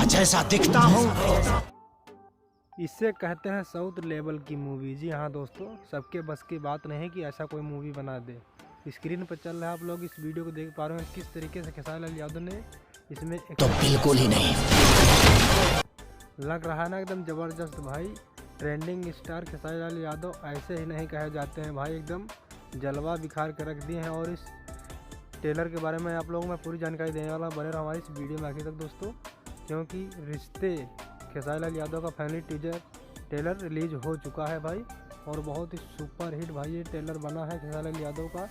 जैसा दिखता हूँ। इससे कहते हैं साउथ लेवल की मूवी। जी हाँ दोस्तों, सबके बस की बात नहीं कि ऐसा कोई मूवी बना दे। स्क्रीन पर चल रहा है, आप लोग इस वीडियो को देख पा रहे हैं किस तरीके से खेसारी लाल यादव ने इसमें तो बिल्कुल ही नहीं लग रहा है ना, एकदम ज़बरदस्त भाई। ट्रेंडिंग स्टार खेसारी लाल यादव ऐसे ही नहीं कहे जाते हैं भाई, एकदम जलवा बिखार कर रख दिए हैं। और इस ट्रेलर के बारे में आप लोगों को मैं पूरी जानकारी देने वाला, बने रहा हमारी इस वीडियो में आखिर तक दोस्तों, क्योंकि रिश्ते खेसारी लाल यादव का फाइनली ट्रेलर रिलीज हो चुका है भाई। और बहुत ही सुपर हिट भाई ये ट्रेलर बना है खेसारी लाल यादव का।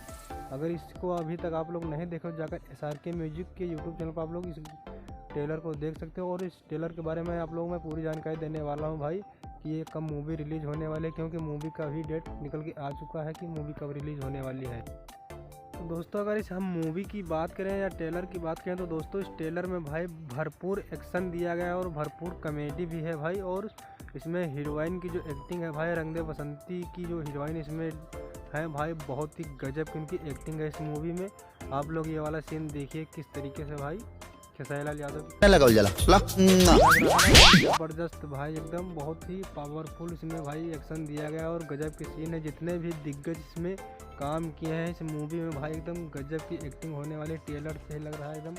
अगर इसको अभी तक आप लोग नहीं देखो, जाकर SRK म्यूजिक के यूट्यूब चैनल पर आप लोग इस ट्रेलर को देख सकते हो। और इस ट्रेलर के बारे में आप लोगों में पूरी जानकारी देने वाला हूँ भाई कि ये कब मूवी रिलीज होने वाली है, क्योंकि मूवी का भी डेट निकल के आ चुका है कि मूवी कब रिलीज होने वाली है। तो दोस्तों अगर इस हम मूवी की बात करें या ट्रेलर की बात करें तो दोस्तों इस ट्रेलर में भाई भरपूर एक्शन दिया गया है और भरपूर कॉमेडी भी है भाई। और इसमें हीरोइन की जो एक्टिंग है भाई, रंग दे बसंती की जो हीरोइन इसमें है भाई, बहुत ही गजब की उनकी एक्टिंग है इस मूवी में। आप लोग ये वाला सीन देखिए किस तरीके से भाई खेसारी लाल यादव जबरदस्त भाई, एकदम बहुत ही पावरफुल इसमें भाई एक्शन दिया गया और गजब के सीन है। जितने भी दिग्गज इसमें काम किए हैं इस मूवी में भाई, एकदम गजब की एक्टिंग होने वाली। ट्रेलर से लग रहा है एकदम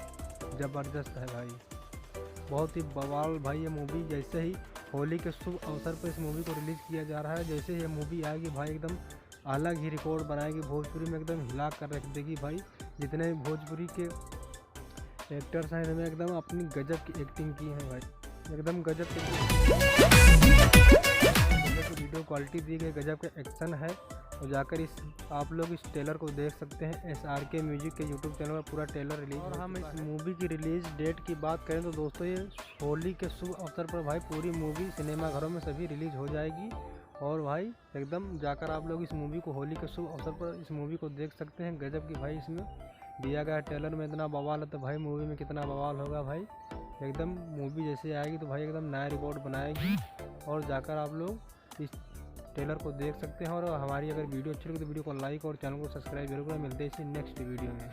ज़बरदस्त है भाई, बहुत ही बवाल भाई ये मूवी। जैसे ही होली के शुभ अवसर पर इस मूवी को रिलीज़ किया जा रहा है, जैसे ही ये मूवी आएगी भाई एकदम अलग ही रिकॉर्ड बनाएगी, भोजपुरी में एकदम हिला कर रख देगी भाई। जितने भी भोजपुरी के एक्टर्स हैं इनमें एकदम अपनी गजब की एक्टिंग की है भाई, एकदम गजब की वीडियो क्वालिटी दी गई, गजब का एक्शन है। और जाकर इस आप लोग इस ट्रेलर को देख सकते हैं SRK म्यूजिक के यूट्यूब चैनल पर पूरा ट्रेलर रिलीज। और हम इस मूवी की रिलीज डेट की बात करें तो दोस्तों ये होली के शुभ अवसर पर भाई पूरी मूवी सिनेमाघरों में सभी रिलीज हो जाएगी। और भाई एकदम जाकर आप लोग इस मूवी को होली के शुभ अवसर पर इस मूवी को देख सकते हैं। गजब की भाई इसमें दिया गया ट्रेलर में इतना बवाल है, तो भाई मूवी में कितना बवाल होगा भाई। एकदम मूवी जैसे आएगी तो भाई एकदम नया रिकॉर्ड बनाएगी। और जाकर आप लोग इस ट्रेलर को देख सकते हैं। और हमारी अगर वीडियो अच्छी लगी तो वीडियो को लाइक और चैनल को सब्सक्राइब जरूर करें। मिलते हैं इसी नेक्स्ट वीडियो में।